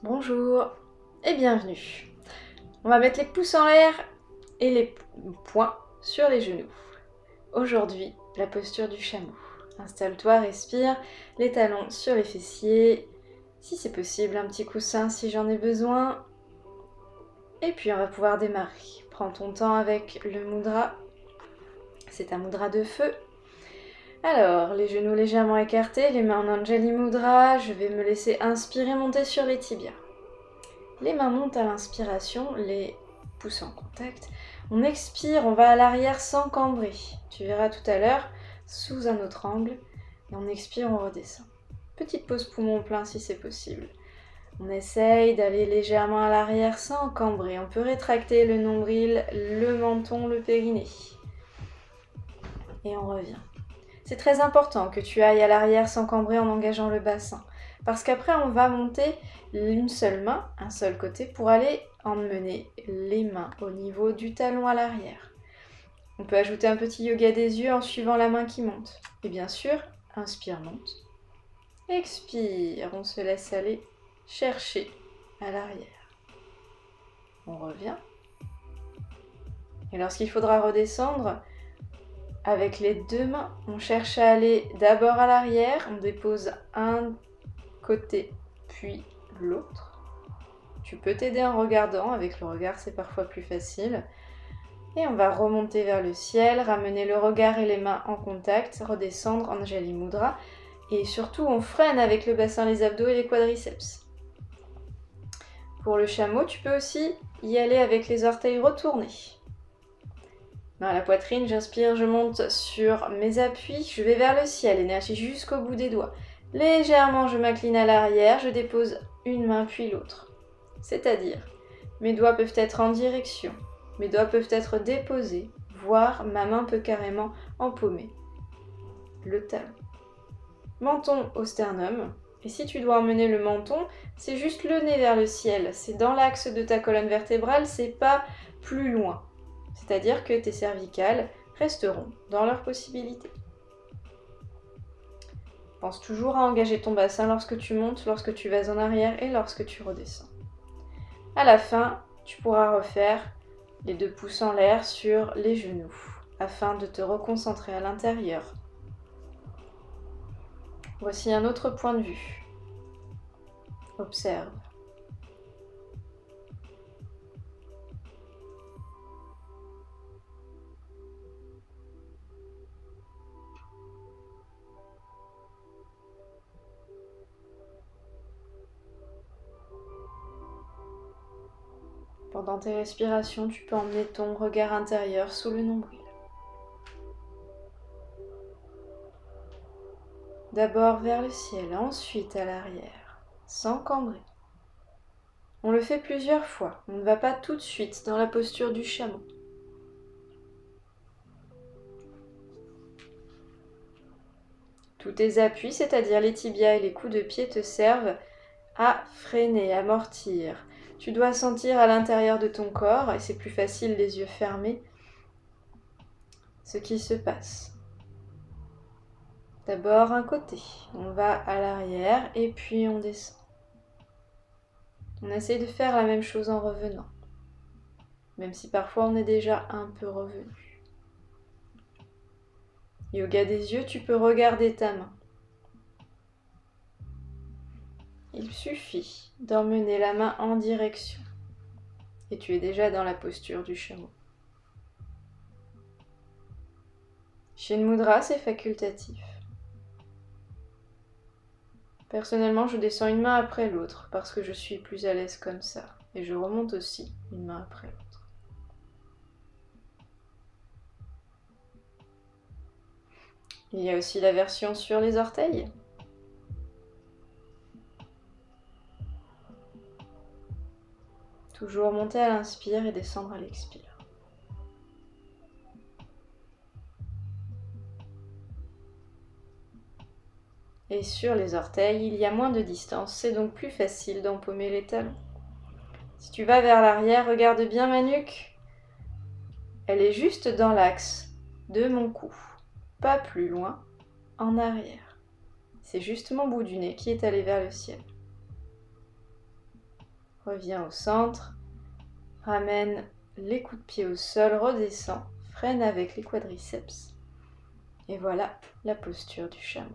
Bonjour et bienvenue. On va mettre les pouces en l'air et les poings sur les genoux. Aujourd'hui, la posture du chameau. Installe-toi, respire, les talons sur les fessiers. Si c'est possible, un petit coussin si j'en ai besoin. Et puis on va pouvoir démarrer. Prends ton temps avec le mudra. C'est un mudra de feu. Alors, les genoux légèrement écartés, les mains en Anjali Mudra. Je vais me laisser inspirer, monter sur les tibias. Les mains montent à l'inspiration, les pouces en contact. On expire, on va à l'arrière sans cambrer. Tu verras tout à l'heure, sous un autre angle. Et on expire, on redescend. Petite pause poumon plein si c'est possible. On essaye d'aller légèrement à l'arrière sans cambrer. On peut rétracter le nombril, le menton, le périnée. Et on revient. C'est très important que tu ailles à l'arrière sans cambrer en engageant le bassin. Parce qu'après, on va monter une seule main, un seul côté, pour aller emmener les mains au niveau du talon à l'arrière. On peut ajouter un petit yoga des yeux en suivant la main qui monte. Et bien sûr, inspire, monte. Expire, on se laisse aller chercher à l'arrière. On revient. Et lorsqu'il faudra redescendre, avec les deux mains, on cherche à aller d'abord à l'arrière, on dépose un côté puis l'autre. Tu peux t'aider en regardant, avec le regard c'est parfois plus facile. Et on va remonter vers le ciel, ramener le regard et les mains en contact, redescendre en Anjali Mudra. Et surtout on freine avec le bassin les abdos et les quadriceps. Pour le chameau, tu peux aussi y aller avec les orteils retournés. Main à la poitrine, j'inspire, je monte sur mes appuis, je vais vers le ciel, énergie jusqu'au bout des doigts. Légèrement, je m'incline à l'arrière, je dépose une main puis l'autre. C'est-à-dire, mes doigts peuvent être en direction, mes doigts peuvent être déposés, voire ma main peut carrément empaumer le talon. Menton au sternum, et si tu dois emmener le menton, c'est juste le nez vers le ciel, c'est dans l'axe de ta colonne vertébrale, c'est pas plus loin. C'est-à-dire que tes cervicales resteront dans leurs possibilités. Pense toujours à engager ton bassin lorsque tu montes, lorsque tu vas en arrière et lorsque tu redescends. À la fin, tu pourras refaire les deux pouces en l'air sur les genoux afin de te reconcentrer à l'intérieur. Voici un autre point de vue. Observe. Pendant tes respirations, tu peux emmener ton regard intérieur sous le nombril. D'abord vers le ciel, ensuite à l'arrière, sans cambrer. On le fait plusieurs fois, on ne va pas tout de suite dans la posture du chameau. Tous tes appuis, c'est-à-dire les tibias et les coups de pied, te servent à freiner, à amortir. Tu dois sentir à l'intérieur de ton corps, et c'est plus facile les yeux fermés, ce qui se passe. D'abord un côté, on va à l'arrière et puis on descend. On essaie de faire la même chose en revenant, même si parfois on est déjà un peu revenu. Yoga des yeux, tu peux regarder ta main. Il suffit d'emmener la main en direction et tu es déjà dans la posture du chameau. Shin Mudra, c'est facultatif. Personnellement, je descends une main après l'autre parce que je suis plus à l'aise comme ça. Et je remonte aussi une main après l'autre. Il y a aussi la version sur les orteils. Toujours monter à l'inspire et descendre à l'expire. Et sur les orteils, il y a moins de distance, c'est donc plus facile d'empaumer les talons. Si tu vas vers l'arrière, regarde bien ma nuque. Elle est juste dans l'axe de mon cou, pas plus loin, en arrière. C'est juste mon bout du nez qui est allé vers le ciel. Reviens au centre. Ramène les coups de pied au sol, redescends. Freine avec les quadriceps. Et voilà la posture du chameau.